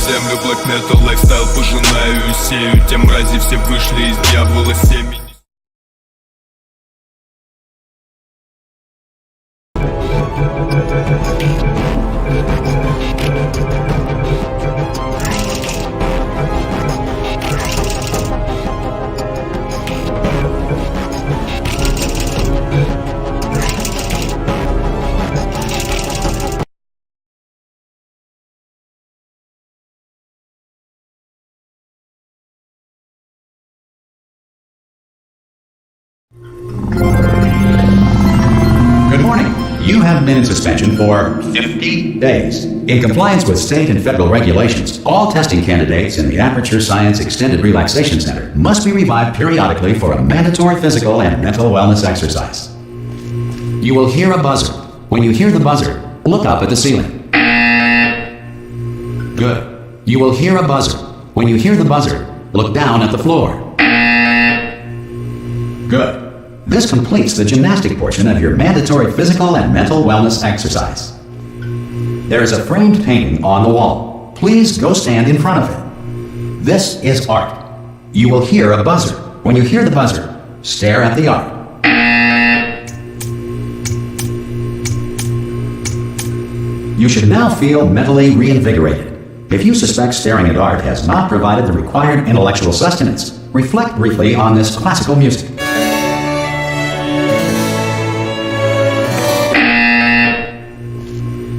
землю, black metal лайфстайл пожинаю и сею. Те мрази все вышли из дьявола семени. Good morning. You have been in suspension for 50 days. In compliance with state and federal regulations, all testing candidates in the Aperture Science Extended Relaxation Center must be revived periodically for a mandatory physical and mental wellness exercise. You will hear a buzzer. When you hear the buzzer, look up at the ceiling. Good. You will hear a buzzer. When you hear the buzzer, look down at the floor. Good. This completes the gymnastic portion of your mandatory physical and mental wellness exercise. There is a framed painting on the wall. Please go stand in front of it. This is art. You will hear a buzzer. When you hear the buzzer, stare at the art. You should now feel mentally reinvigorated. If you suspect staring at art has not provided the required intellectual sustenance, reflect briefly on this classical music.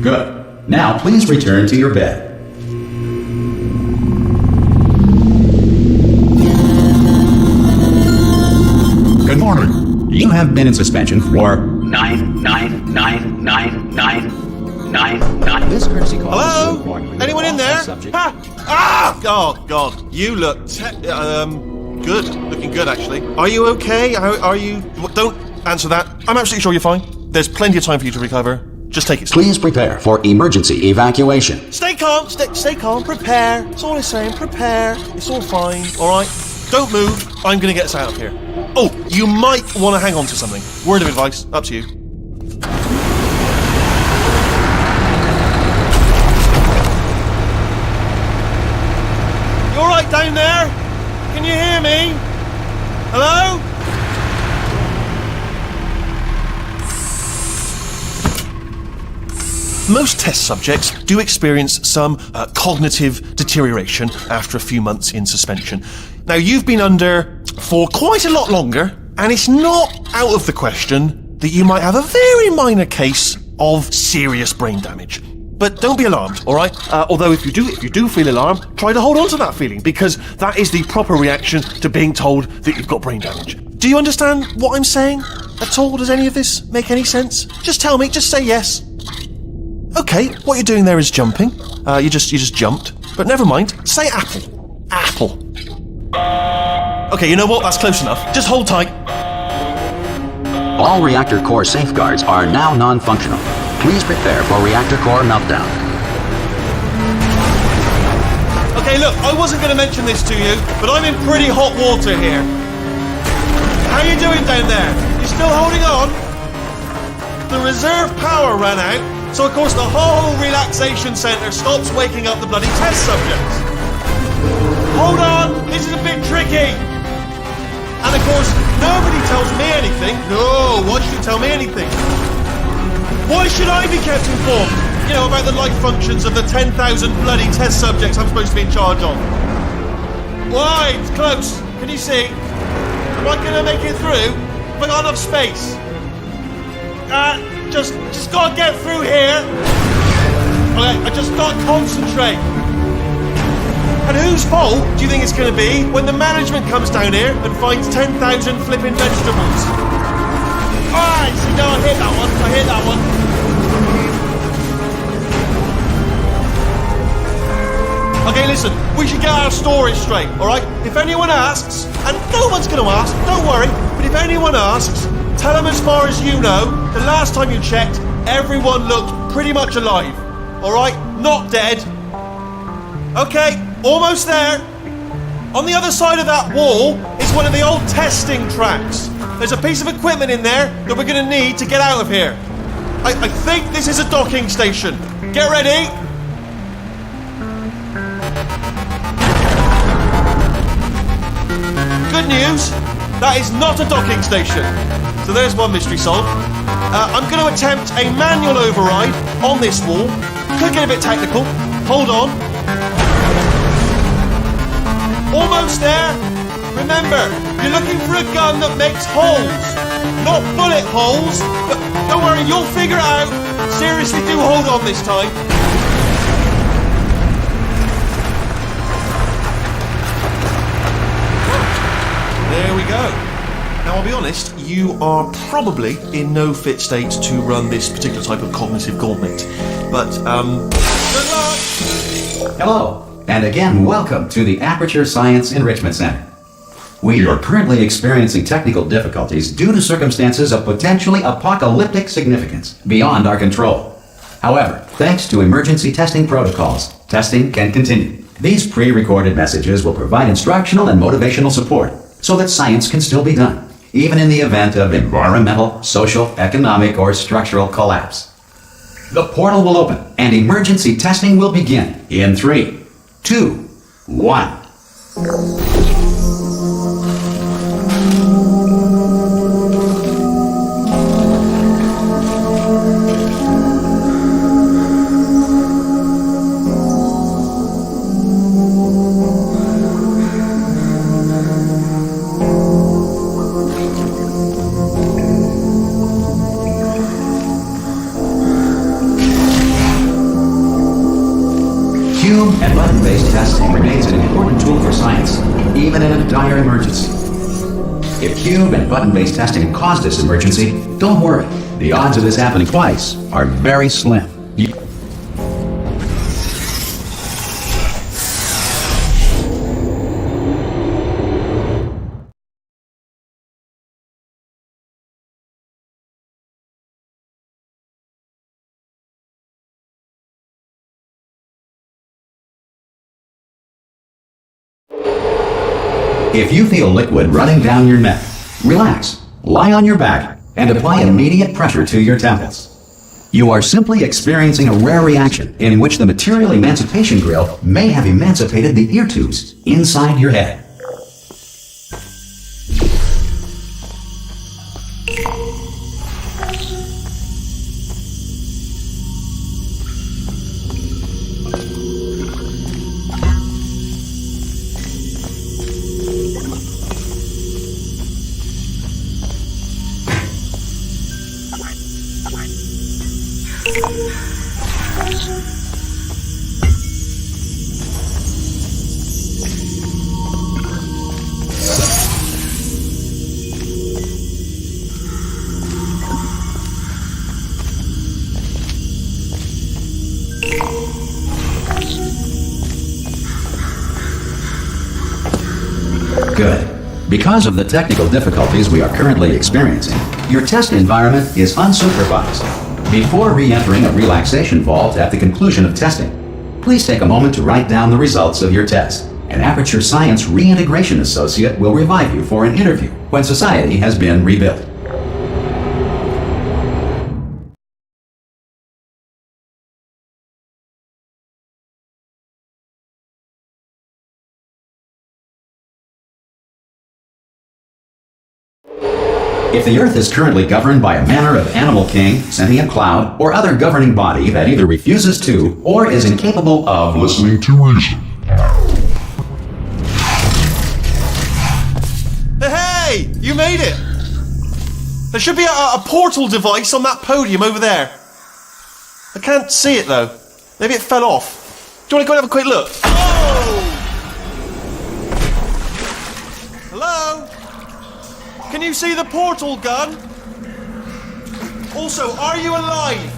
Good. Now please return to your bed. Good morning. You have been in suspension for 9. This courtesy call. Hello? Anyone in there? Ha! Ah! Oh God, you look good. Looking good, actually. Are you okay? Are you? Don't answer that. I'm absolutely sure you're fine. There's plenty of time for you to recover. Just take it slow. Please prepare for emergency evacuation. Stay calm. Stay calm. Prepare. That's all I'm saying. Prepare. It's all fine. All right. Don't move. I'm gonna get us out of here. Oh, you might want to hang on to something. Word of advice. Up to you. You all right down there? Can you hear me? Hello? Most test subjects do experience some cognitive deterioration after a few months in suspension. Now, you've been under for quite a lot longer, and it's not out of the question that you might have a very minor case of serious brain damage. But don't be alarmed, all right? Although if you do feel alarmed, try to hold on to that feeling, because that is the proper reaction to being told that you've got brain damage. Do you understand what I'm saying at all? Does any of this make any sense? Just tell me, just say yes. Okay, what you're doing there is jumping. You just jumped. But never mind. Say apple. Apple. Okay, you know what? That's close enough. Just hold tight. All reactor core safeguards are now non-functional. Please prepare for reactor core meltdown. Okay, look, I wasn't going to mention this to you, but I'm in pretty hot water here. How you doing down there? You still holding on? The reserve power ran out. So, of course, the whole relaxation centre stops waking up the bloody test subjects. Hold on, this is a bit tricky. And, of course, nobody tells me anything. No, why should you tell me anything? Why should I be kept informed? You know, about the life functions of the 10,000 bloody test subjects I'm supposed to be in charge of. Why? It's close. Can you see? Am I going to make it through? Have I got enough space? Just gotta get through here. Okay, I just gotta concentrate. And whose fault do you think it's gonna be when the management comes down here and finds 10,000 flipping vegetables? Alright, see, no, I hit that one. Okay, listen, we should get our story straight, alright? If anyone asks, and no one's gonna ask, don't worry, but if anyone asks, tell them as far as you know, the last time you checked, everyone looked pretty much alive. Alright? Not dead. Okay, almost there. On the other side of that wall is one of the old testing tracks. There's a piece of equipment in there that we're going to need to get out of here. I think this is a docking station. Get ready. good news. That is not a docking station. So there's one mystery solved. I'm going to attempt a manual override on this wall. Could get a bit technical. Hold on. Almost there. Remember, you're looking for a gun that makes holes. Not bullet holes, but don't worry, you'll figure it out. Seriously, do hold on this time. There we go. Now, I'll be honest, you are probably in no fit state to run this particular type of cognitive gauntlet. But, good luck! Hello, and again, welcome to the Aperture Science Enrichment Center. We are currently experiencing technical difficulties due to circumstances of potentially apocalyptic significance beyond our control. However, thanks to emergency testing protocols, testing can continue. These pre-recorded messages will provide instructional and motivational support so that science can still be done, even in the event of environmental, social, economic, or structural collapse. The portal will open and emergency testing will begin in 3, 2, 1. Cube and button-based testing remains an important tool for science, even in a dire emergency. If cube and button-based testing caused this emergency, don't worry. The odds of this happening twice are very slim. If you feel liquid running down your neck, relax, lie on your back, and apply immediate pressure to your temples. You are simply experiencing a rare reaction in which the material emancipation grill may have emancipated the ear tubes inside your head. Good. Because of the technical difficulties we are currently experiencing, your test environment is unsupervised. Before re-entering a relaxation vault at the conclusion of testing, please take a moment to write down the results of your test. An Aperture Science Reintegration Associate will revive you for an interview when society has been rebuilt. If the Earth is currently governed by a manner of animal king, sentient cloud, or other governing body that either refuses to or is incapable of listening to reason. Hey! You made it! There should be a portal device on that podium over there. I can't see it though. Maybe it fell off. Do you want to go and have a quick look? Oh! Hello? Can you see the portal gun? Also, are you alive?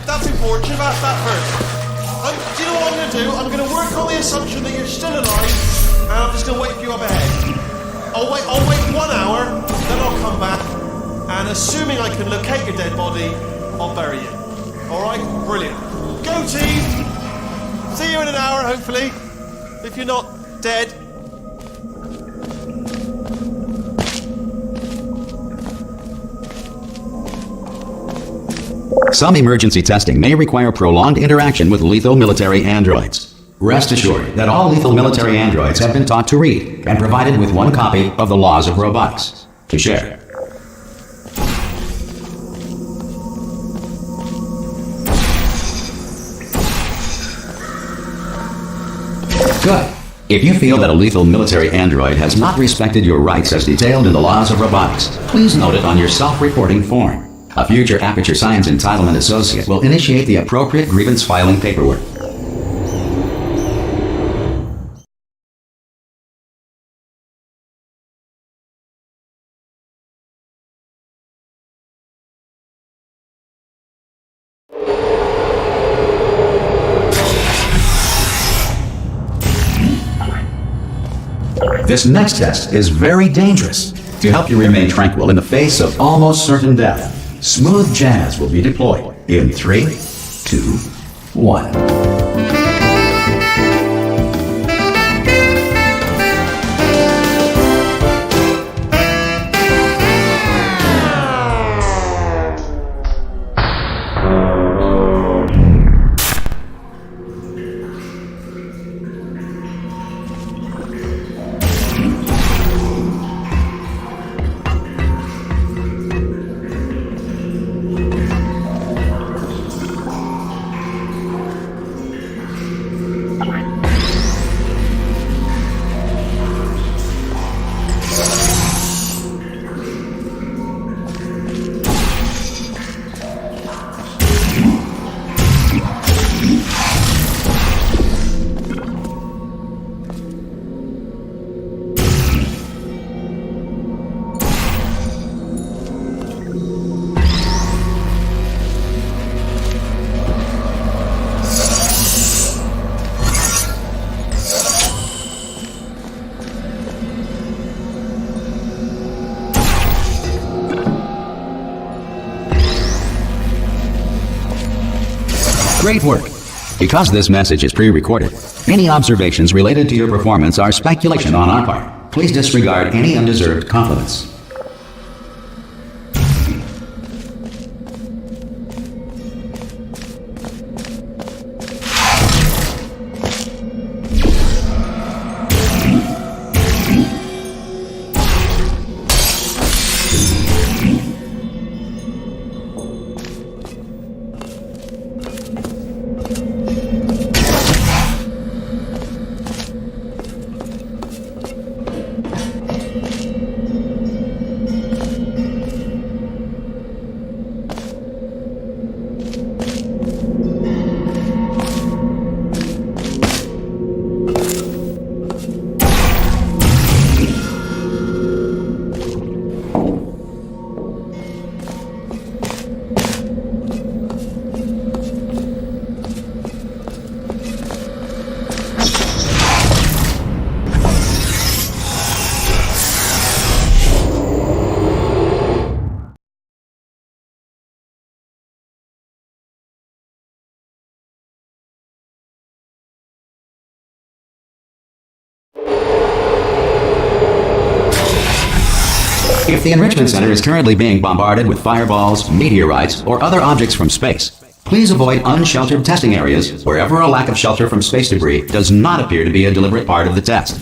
That's important. Should have asked that first. Do you know what I'm going to do? I'm going to work on the assumption that you're still alive, and I'm just going to wait for you up ahead. I'll wait 1 hour, then I'll come back, and assuming I can locate your dead body, I'll bury you. Alright? Brilliant. Go team! See you in an hour, hopefully. If you're not dead. Some emergency testing may require prolonged interaction with lethal military androids. Rest assured that all lethal military androids have been taught to read and provided with one copy of the Laws of Robotics to share. Good. If you feel that a lethal military android has not respected your rights as detailed in the Laws of Robotics, please note it on your self-reporting form. A future Aperture Science Entitlement Associate will initiate the appropriate grievance filing paperwork. This next test is very dangerous. To help you remain tranquil in the face of almost certain death, smooth jazz will be deployed in 3, 2, 1. Great work! Because this message is pre-recorded, any observations related to your performance are speculation on our part. Please disregard any undeserved compliments. If the Enrichment Center is currently being bombarded with fireballs, meteorites, or other objects from space, please avoid unsheltered testing areas wherever a lack of shelter from space debris does not appear to be a deliberate part of the test.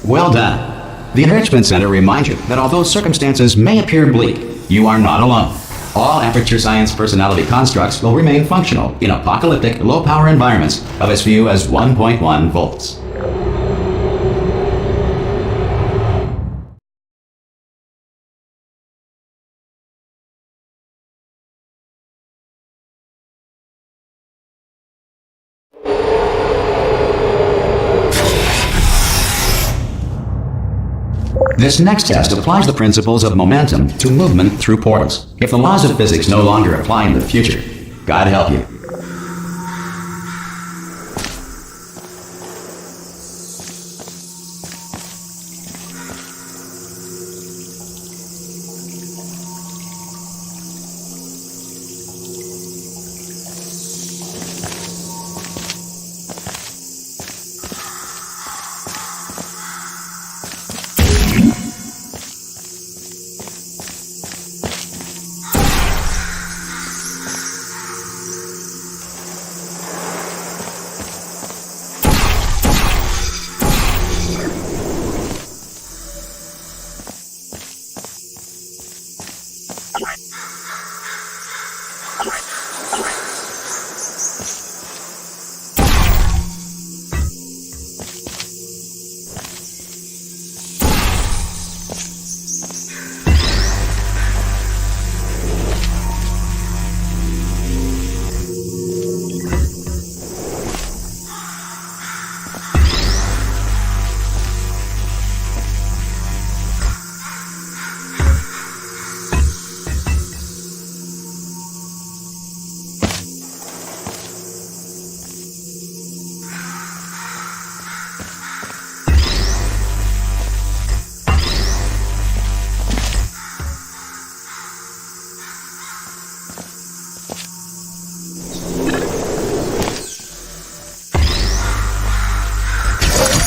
Well done. The Enrichment Center reminds you that although circumstances may appear bleak, you are not alone. All Aperture Science personality constructs will remain functional in apocalyptic, low-power environments of as few as 1.1 volts. This next test applies the principles of momentum to movement through portals. If the laws of physics no longer apply in the future, God help you.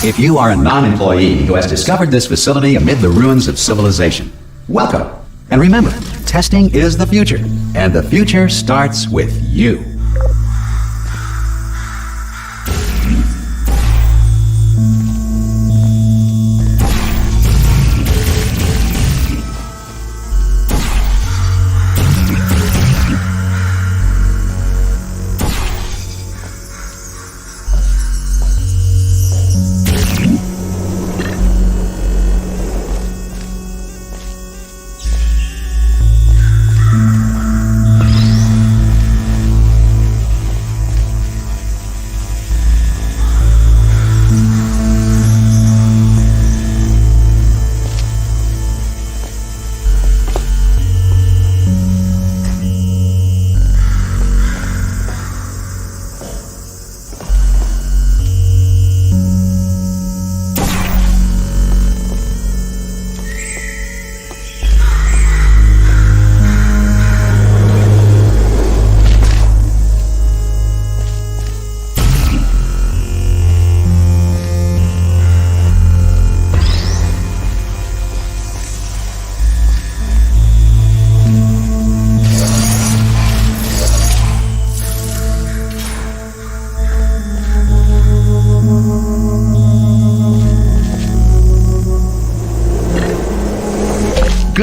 If you are a non-employee who has discovered this facility amid the ruins of civilization, welcome. And remember, testing is the future, and the future starts with you.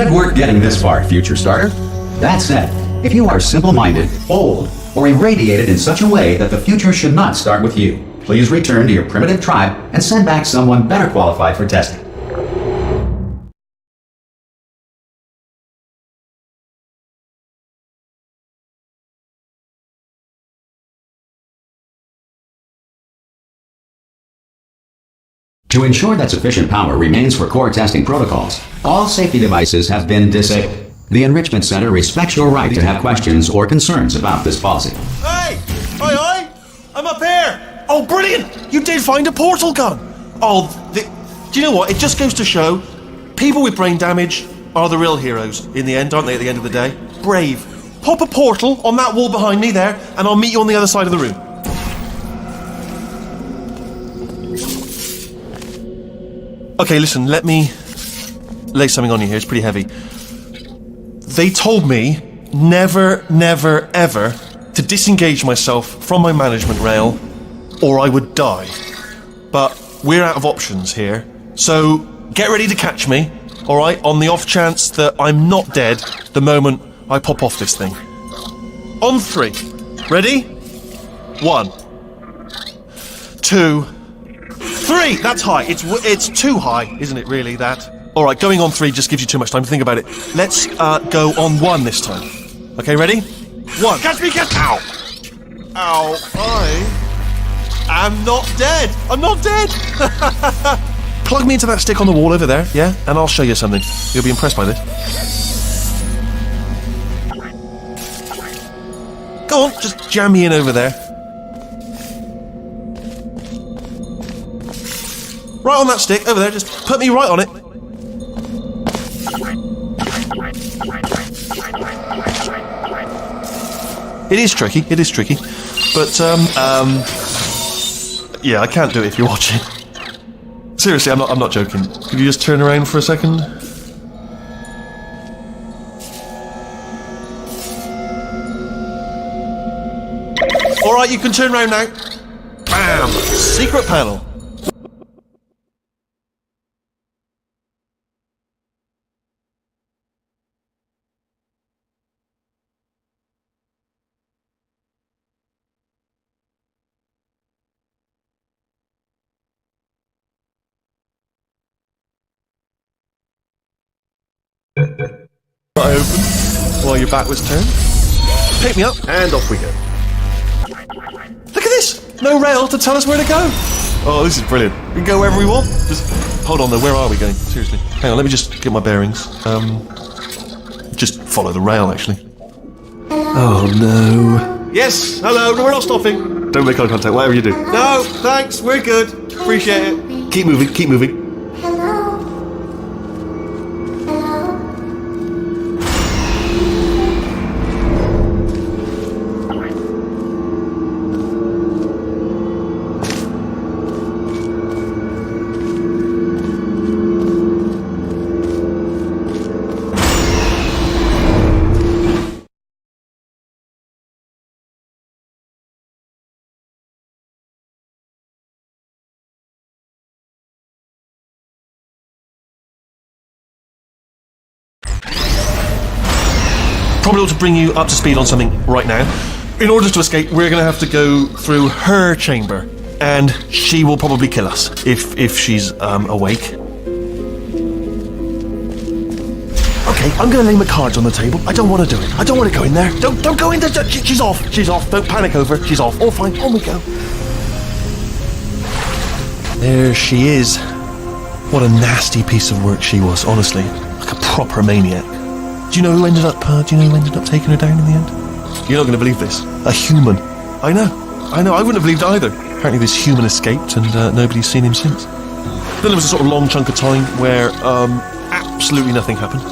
Good work getting this far, future starter. That said, if you are simple-minded, old, or irradiated in such a way that the future should not start with you, please return to your primitive tribe and send back someone better qualified for testing. To ensure that sufficient power remains for core testing protocols, all safety devices have been disabled. The Enrichment Center respects your right to have questions or concerns about this policy. Hey! Oi! I'm up here! Oh, brilliant! You did find a portal gun! Oh, do you know what? It just goes to show, people with brain damage are the real heroes in the end, aren't they, at the end of the day? Brave. Pop a portal on that wall behind me there, and I'll meet you on the other side of the room. Okay, listen, let me lay something on you here. It's pretty heavy. They told me never, never, ever to disengage myself from my management rail or I would die. But we're out of options here. So get ready to catch me, alright, on the off chance that I'm not dead the moment I pop off this thing. On 3. Ready? 1, 2, 3! That's high. It's too high, isn't it, really, that? Alright, going on 3 just gives you too much time to think about it. Let's go on 1 this time. Okay, ready? 1. Catch me, catch! Ow! Ow, I am not dead! I'm not dead! Plug me into that stick on the wall over there, yeah? And I'll show you something. You'll be impressed by this. Go on, just jam me in over there. Right on that stick, over there, just put me right on it. It is tricky, but, yeah, I can't do it if you're watching. Seriously, I'm not joking. Could you just turn around for a second? Alright, you can turn around now. Bam! Secret panel. I open while your back was turned. Pick me up, and off we go. Look at this! No rail to tell us where to go! Oh, this is brilliant. We can go wherever we want. Just hold on though, where are we going? Seriously. Hang on, let me just get my bearings. Just follow the rail, actually. Oh no. Yes, hello, no, we're not stopping. Don't make eye contact, whatever you do. No, thanks, we're good. Appreciate it. Keep moving, keep moving. Probably ought to bring you up to speed on something right now. In order to escape, we're going to have to go through her chamber, and she will probably kill us if she's awake. Okay, I'm going to lay my cards on the table. I don't want to do it. I don't want to go in there. Don't go in there. She's off. She's off. Don't panic over. She's off. All fine. On we go. There she is. What a nasty piece of work she was, honestly. Like a proper maniac. Do you know who ended up taking her down in the end? You're not going to believe this. A human. I know. I wouldn't have believed either. Apparently this human escaped and nobody's seen him since. Then there was a sort of long chunk of time where absolutely nothing happened.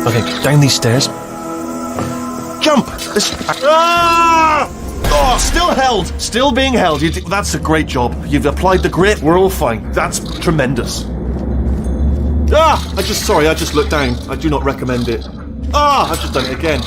Okay, down these stairs. Jump! Ah! Oh, Oh, still held. Still being held. That's a great job. You've applied the grit. We're all fine. That's tremendous. I just looked down. I do not recommend it. I've just done it again.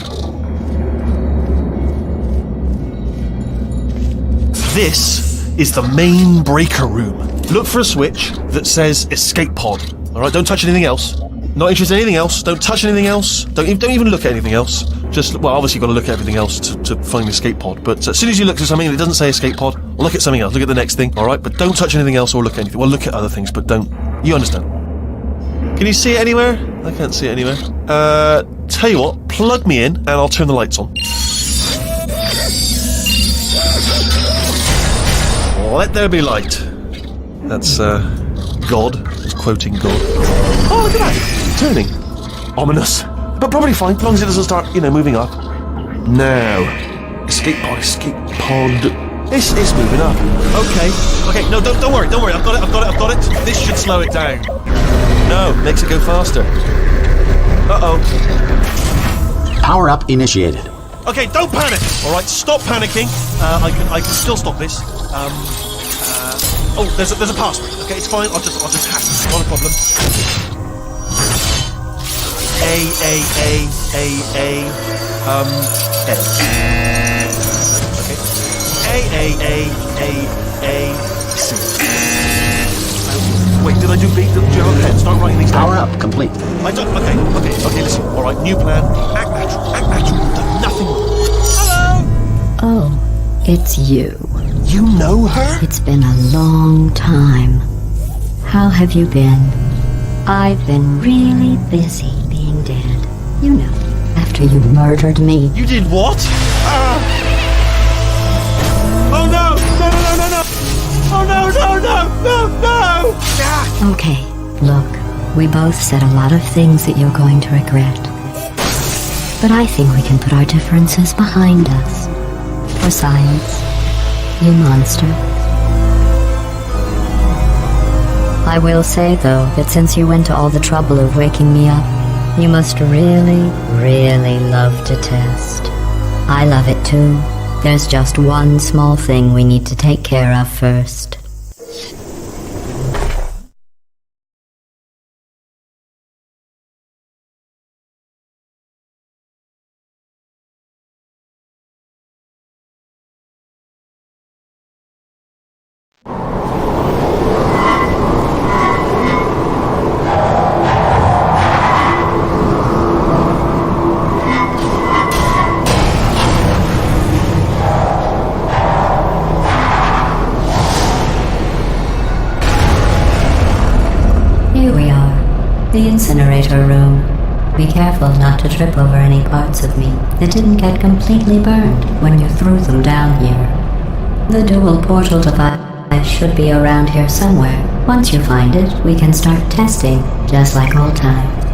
This is the main breaker room. Look for a switch that says escape pod. All right, don't touch anything else. Not interested in anything else. Don't touch anything else. Don't even look at anything else. Obviously you've got to look at everything else to find the escape pod. But as soon as you look at something that doesn't say escape pod, look at something else. Look at the next thing. All right, but don't touch anything else or look at anything. Well, look at other things, but don't. You understand? Can you see it anywhere? I can't see it anywhere. Tell you what, plug me in and I'll turn the lights on. Let there be light. That's, God. It's quoting God. Oh, look at that. Turning. Ominous. But probably fine, as long as it doesn't start, moving up. Now. Escape pod. It's moving up. Okay, no, don't worry. I've got it. This should slow it down. No, makes it go faster. Uh-oh. Power up initiated. Okay, don't panic. All right, stop panicking. I can still stop this. There's a password. Okay, it's fine. I'll just hack it. Not a problem. A. Okay. A. C. Wait, did I do B? Do you have a pen? Start writing these down. Power up complete. I don't. Okay. Listen. All right, new plan. Act natural. Done nothing wrong. Hello. Oh, it's you. You know her? It's been a long time. How have you been? I've been really busy being dead. After you murdered me. You did what? Oh no! Oh no! Okay, look, we both said a lot of things that you're going to regret. But I think we can put our differences behind us. For science, you monster. I will say, though, that since you went to all the trouble of waking me up, you must really, really love to test. I love it too. There's just one small thing we need to take care of first. Here we are, the incinerator room. Be careful not to trip over any parts of me that didn't get completely burned when you threw them down here. The dual portal device should be around here somewhere. Once you find it, we can start testing, just like old times.